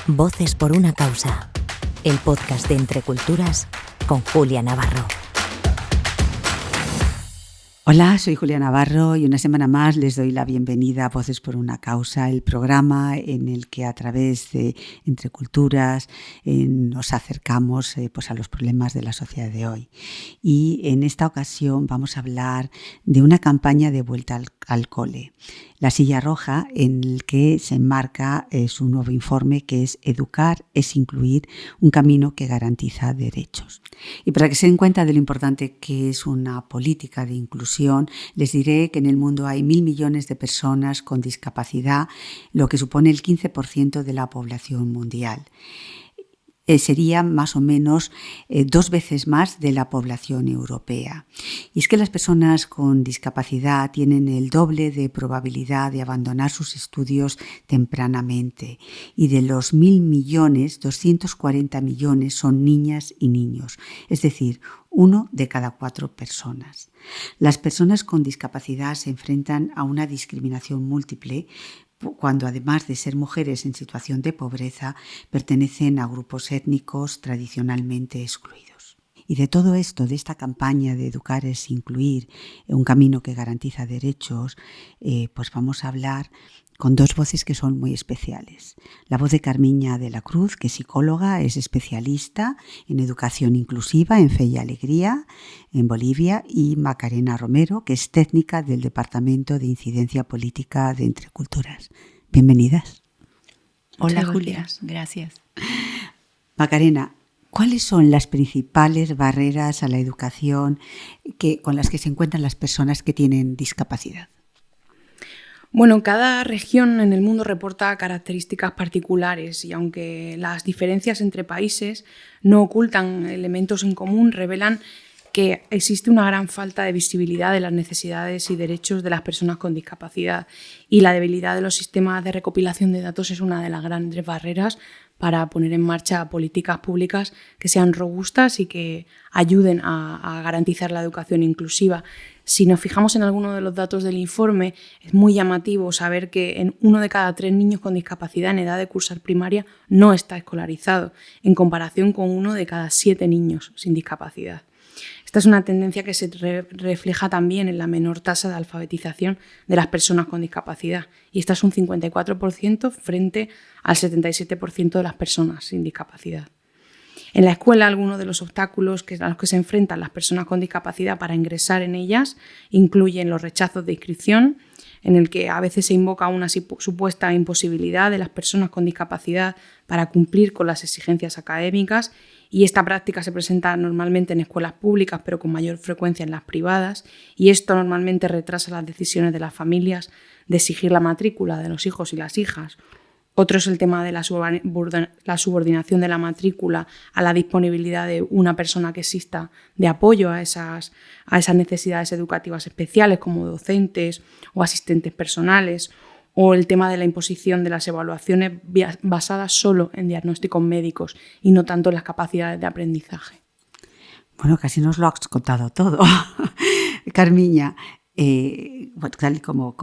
Voces por una causa, el podcast de Entre Culturas con Julia Navarro. Hola, soy Julia Navarro y una semana más les doy la bienvenida a Voces por una causa, el programa en el que a través de Entre Culturas nos acercamos a los problemas de la sociedad de hoy. Y en esta ocasión vamos a hablar de una campaña de vuelta al cole. La Silla Roja, en el que se enmarca su nuevo informe, que es Educar es incluir, un camino que garantiza derechos. Y para que se den cuenta de lo importante que es una política de inclusión, les diré que en el mundo hay 1.000 millones de personas con discapacidad, lo que supone el 15% de la población mundial. Sería más o menos 2 veces más de la población europea. Y es que las personas con discapacidad tienen el doble de probabilidad de abandonar sus estudios tempranamente. Y de los 1.000 millones, 240 millones son niñas y niños, es decir, 1 de cada 4 personas. Las personas con discapacidad se enfrentan a una discriminación múltiple cuando, además de ser mujeres en situación de pobreza, pertenecen a grupos étnicos tradicionalmente excluidos. Y de todo esto, de esta campaña de Educar es incluir, un camino que garantiza derechos, vamos a hablar con 2 voces que son muy especiales. La voz de Carmiña de la Cruz, que es psicóloga, es especialista en educación inclusiva, en Fe y Alegría, en Bolivia, y Macarena Romero, que es técnica del Departamento de Incidencia Política de Entre Culturas. Bienvenidas. Hola, Julia. Gracias. Macarena, ¿cuáles son las principales barreras a la educación con las que se encuentran las personas que tienen discapacidad? Bueno, cada región en el mundo reporta características particulares y aunque las diferencias entre países no ocultan elementos en común, revelan que existe una gran falta de visibilidad de las necesidades y derechos de las personas con discapacidad, y la debilidad de los sistemas de recopilación de datos es una de las grandes barreras para poner en marcha políticas públicas que sean robustas y que ayuden a garantizar la educación inclusiva. Si nos fijamos en alguno de los datos del informe, es muy llamativo saber que en 1 de cada 3 niños con discapacidad en edad de cursar primaria no está escolarizado, en comparación con 1 de cada 7 niños sin discapacidad. Esta es una tendencia que se refleja también en la menor tasa de alfabetización de las personas con discapacidad, y esta es un 54% frente al 77% de las personas sin discapacidad. En la escuela, algunos de los obstáculos a los que se enfrentan las personas con discapacidad para ingresar en ellas incluyen los rechazos de inscripción, en el que a veces se invoca una supuesta imposibilidad de las personas con discapacidad para cumplir con las exigencias académicas, y esta práctica se presenta normalmente en escuelas públicas, pero con mayor frecuencia en las privadas, y esto normalmente retrasa las decisiones de las familias de exigir la matrícula de los hijos y las hijas. Otro es el tema de la subordinación de la matrícula a la disponibilidad de una persona que exista de apoyo a esas necesidades educativas especiales, como docentes o asistentes personales, o el tema de la imposición de las evaluaciones basadas solo en diagnósticos médicos y no tanto en las capacidades de aprendizaje. Bueno, casi nos lo has contado todo. Carmiña, tal y como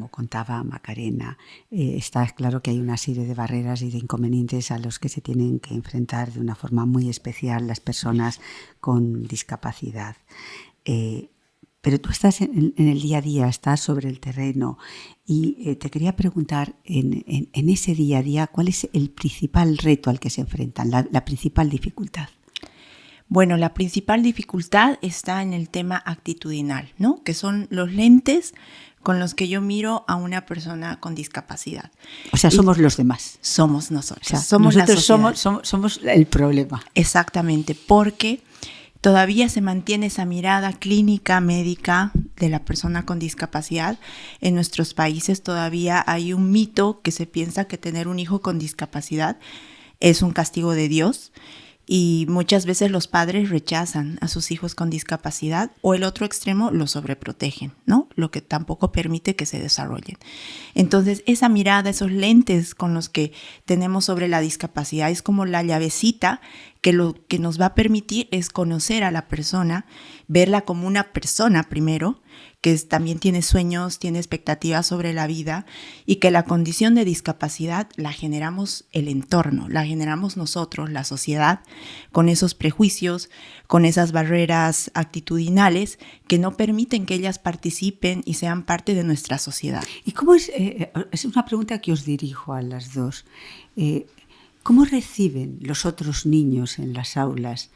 contaba Macarena, está claro que hay una serie de barreras y de inconvenientes a los que se tienen que enfrentar de una forma muy especial las personas con discapacidad. Pero tú estás en el día a día, estás sobre el terreno, y te quería preguntar, en ese día a día, ¿cuál es el principal reto al que se enfrentan, la principal dificultad? Bueno, la principal dificultad está en el tema actitudinal, ¿no? Que son los lentes con los que yo miro a una persona con discapacidad. O sea, somos los demás. Somos nosotros. O sea, somos nosotros somos el problema. Exactamente, porque todavía se mantiene esa mirada clínica, médica de la persona con discapacidad. En nuestros países todavía hay un mito que se piensa que tener un hijo con discapacidad es un castigo de Dios. Y muchas veces los padres rechazan a sus hijos con discapacidad, o el otro extremo los sobreprotegen, ¿no? Lo que tampoco permite que se desarrollen. Entonces, esa mirada, esos lentes con los que tenemos sobre la discapacidad es como la llavecita que lo que nos va a permitir es conocer a la persona, verla como una persona primero, que también tiene sueños, tiene expectativas sobre la vida, y que la condición de discapacidad la generamos el entorno, la generamos nosotros, la sociedad, con esos prejuicios, con esas barreras actitudinales que no permiten que ellas participen y sean parte de nuestra sociedad. ¿Y cómo es? Es una pregunta que os dirijo a las dos. ¿Cómo reciben los otros niños en las aulas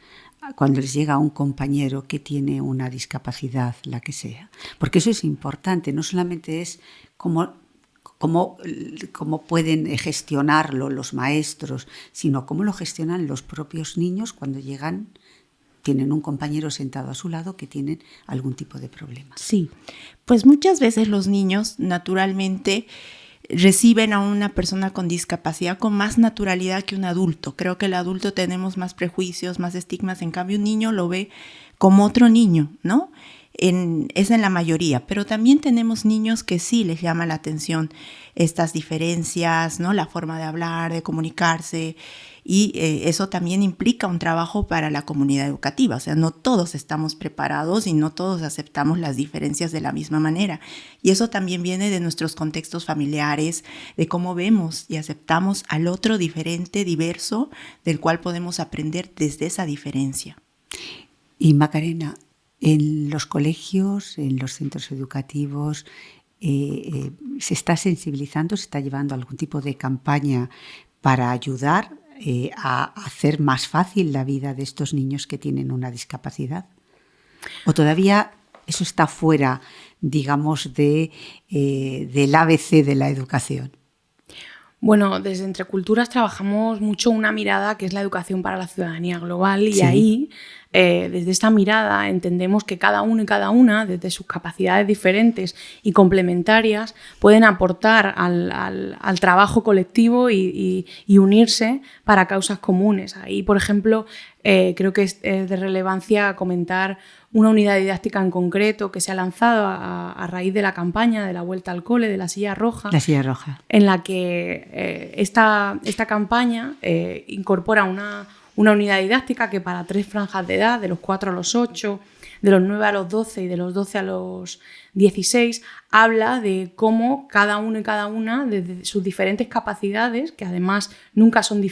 cuando les llega un compañero que tiene una discapacidad, la que sea? Porque eso es importante, no solamente es cómo pueden gestionarlo los maestros, sino cómo lo gestionan los propios niños cuando llegan, tienen un compañero sentado a su lado que tienen algún tipo de problema. Sí, pues muchas veces los niños naturalmente reciben a una persona con discapacidad con más naturalidad que un adulto. Creo que el adulto tenemos más prejuicios, más estigmas, en cambio un niño lo ve como otro niño, ¿no? Es en la mayoría, pero también tenemos niños que sí les llama la atención estas diferencias, ¿no? La forma de hablar, de comunicarse, y eso también implica un trabajo para la comunidad educativa. O sea, no todos estamos preparados y no todos aceptamos las diferencias de la misma manera. Y eso también viene de nuestros contextos familiares, de cómo vemos y aceptamos al otro diferente, diverso, del cual podemos aprender desde esa diferencia. Y Macarena, en los colegios, en los centros educativos, ¿se está sensibilizando, se está llevando algún tipo de campaña para ayudar a hacer más fácil la vida de estos niños que tienen una discapacidad? ¿O todavía eso está fuera, digamos, del ABC de la educación? Bueno, desde Entre Culturas trabajamos mucho una mirada que es la educación para la ciudadanía global, y sí. ahí, desde esta mirada, entendemos que cada uno y cada una, desde sus capacidades diferentes y complementarias, pueden aportar al trabajo colectivo y unirse para causas comunes. Ahí, por ejemplo, creo que es de relevancia comentar una unidad didáctica en concreto que se ha lanzado a raíz de la campaña de la Vuelta al Cole, de la Silla Roja. La Silla Roja. En la que esta campaña incorpora una unidad didáctica que para 3 franjas de edad, de los 4 a los 8, de los 9 a los 12 y de los 12 a los 16, habla de cómo cada uno y cada una, desde sus diferentes capacidades, que además nunca son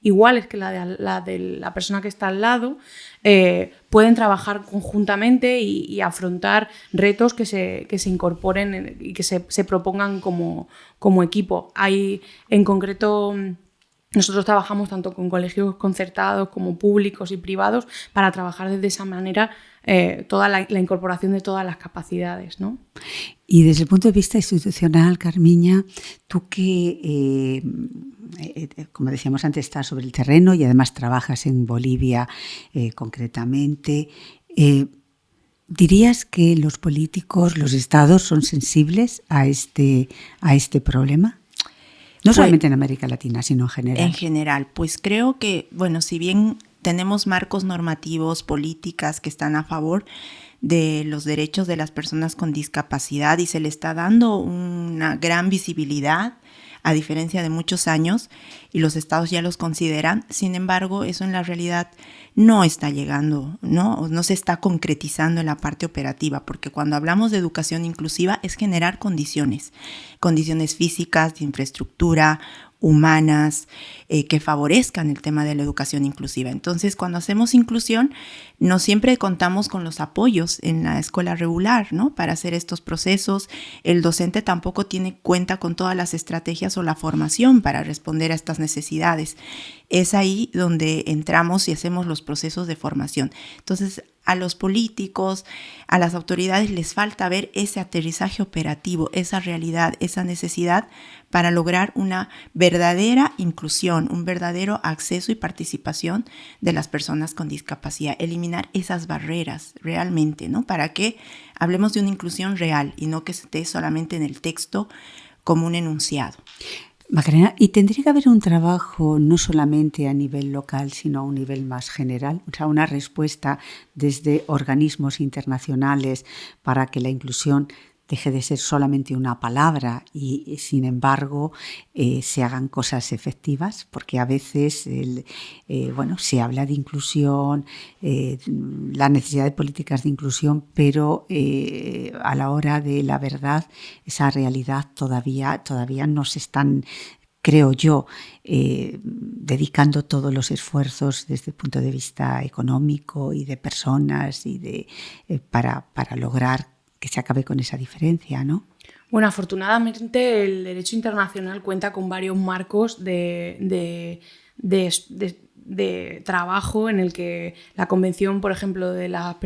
iguales que la de la persona que está al lado, pueden trabajar conjuntamente y afrontar retos que se incorporen y que se propongan como equipo. Hay, en concreto, nosotros trabajamos tanto con colegios concertados como públicos y privados para trabajar desde esa manera toda la incorporación de todas las capacidades, ¿no? Y desde el punto de vista institucional, Carmiña, tú que, como decíamos antes, estás sobre el terreno y además trabajas en Bolivia concretamente, ¿dirías que los políticos, los estados son sensibles a este problema? No solamente en América Latina, sino en general. En general, pues creo que, bueno, si bien tenemos marcos normativos, políticas que están a favor de los derechos de las personas con discapacidad y se le está dando una gran visibilidad, a diferencia de muchos años, y los estados ya los consideran. Sin embargo, eso en la realidad no está llegando, no se está concretizando en la parte operativa, porque cuando hablamos de educación inclusiva es generar condiciones físicas, de infraestructura, humanas, que favorezcan el tema de la educación inclusiva. Entonces, cuando hacemos inclusión, no siempre contamos con los apoyos en la escuela regular, ¿no? Para hacer estos procesos. El docente tampoco cuenta con todas las estrategias o la formación para responder a estas necesidades. Es ahí donde entramos y hacemos los procesos de formación. Entonces, a los políticos, a las autoridades les falta ver ese aterrizaje operativo, esa realidad, esa necesidad para lograr una verdadera inclusión, un verdadero acceso y participación de las personas con discapacidad, eliminar esas barreras realmente, ¿no? Para que hablemos de una inclusión real y no que esté solamente en el texto como un enunciado. Macarena, ¿y tendría que haber un trabajo no solamente a nivel local, sino a un nivel más general? O sea, una respuesta desde organismos internacionales para que la inclusión deje de ser solamente una palabra y sin embargo se hagan cosas efectivas, porque a veces se habla de inclusión, la necesidad de políticas de inclusión, pero a la hora de la verdad esa realidad todavía no se están, creo yo, dedicando todos los esfuerzos desde el punto de vista económico y de personas y para lograr que se acabe con esa diferencia, ¿no? Bueno, afortunadamente el derecho internacional cuenta con varios marcos de trabajo en el que la Convención, por ejemplo, de la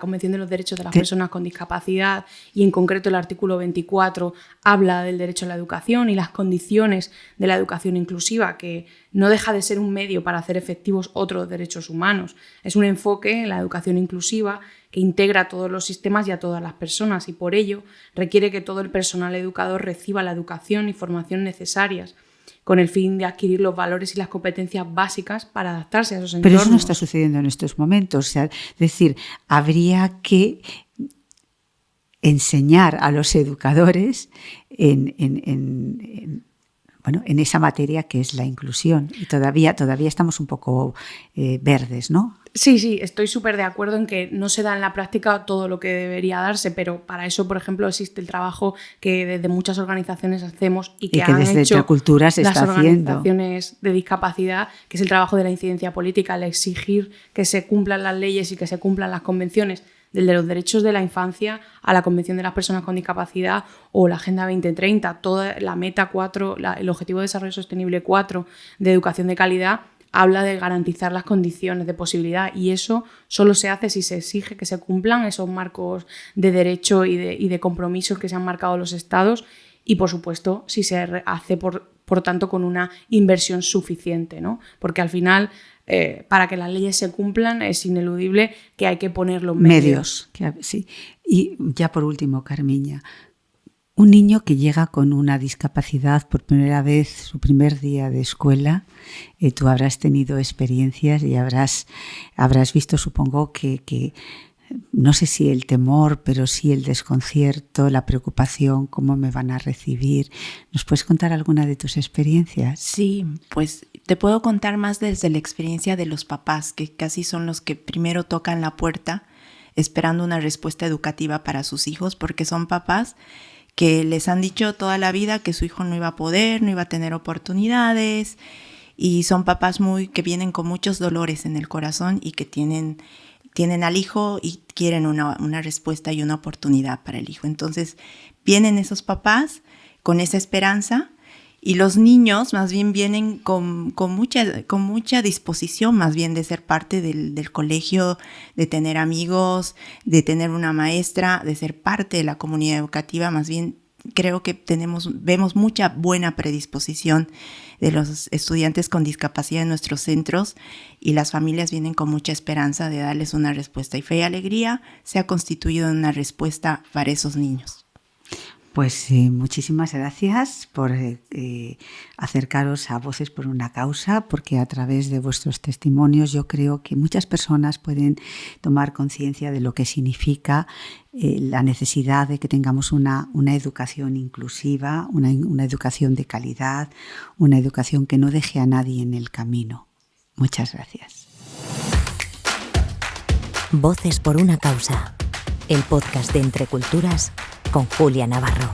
Convención de los Derechos de las Personas con Discapacidad, y en concreto el artículo 24, habla del derecho a la educación y las condiciones de la educación inclusiva, que no deja de ser un medio para hacer efectivos otros derechos humanos. Es un enfoque en la educación inclusiva que integra a todos los sistemas y a todas las personas, y por ello requiere que todo el personal educador reciba la educación y formación necesarias con el fin de adquirir los valores y las competencias básicas para adaptarse a esos entornos. Pero eso no está sucediendo en estos momentos. O sea, es decir, habría que enseñar a los educadores en esa materia que es la inclusión. Y todavía estamos un poco verdes, ¿no? Sí, estoy súper de acuerdo en que no se da en la práctica todo lo que debería darse, pero para eso, por ejemplo, existe el trabajo que desde muchas organizaciones hacemos y que han desde hecho Entrecultura se está las organizaciones de discapacidad, que es el trabajo de la incidencia política, el exigir que se cumplan las leyes y que se cumplan las convenciones, desde los derechos de la infancia a la Convención de las Personas con Discapacidad o la Agenda 2030, toda la Meta 4, el Objetivo de Desarrollo Sostenible 4 de educación de calidad, habla de garantizar las condiciones de posibilidad, y eso solo se hace si se exige que se cumplan esos marcos de derecho y de compromisos que se han marcado los Estados, y por supuesto si se hace por tanto con una inversión suficiente, ¿no? Porque al final para que las leyes se cumplan es ineludible que hay que poner los medios. Sí. Y ya por último, Carmiña, un niño que llega con una discapacidad por primera vez, su primer día de escuela, tú habrás tenido experiencias y habrás visto, supongo, que no sé si el temor, pero sí el desconcierto, la preocupación, cómo me van a recibir. ¿Nos puedes contar alguna de tus experiencias? Sí, pues te puedo contar más desde la experiencia de los papás, que casi son los que primero tocan la puerta esperando una respuesta educativa para sus hijos, porque son papás que les han dicho toda la vida que su hijo no iba a poder, no iba a tener oportunidades, y son papás que vienen con muchos dolores en el corazón y que tienen al hijo y quieren una respuesta y una oportunidad para el hijo. Entonces vienen esos papás con esa esperanza, y los niños más bien vienen con mucha disposición más bien de ser parte del colegio, de tener amigos, de tener una maestra, de ser parte de la comunidad educativa. Más bien creo que vemos mucha buena predisposición de los estudiantes con discapacidad en nuestros centros, y las familias vienen con mucha esperanza de darles una respuesta, y Fe y Alegría se ha constituido en una respuesta para esos niños. Pues muchísimas gracias por acercaros a Voces por una Causa, porque a través de vuestros testimonios yo creo que muchas personas pueden tomar conciencia de lo que significa la necesidad de que tengamos una educación inclusiva, una educación de calidad, una educación que no deje a nadie en el camino. Muchas gracias. Voces por una Causa, el podcast de Entre Culturas con Julia Navarro.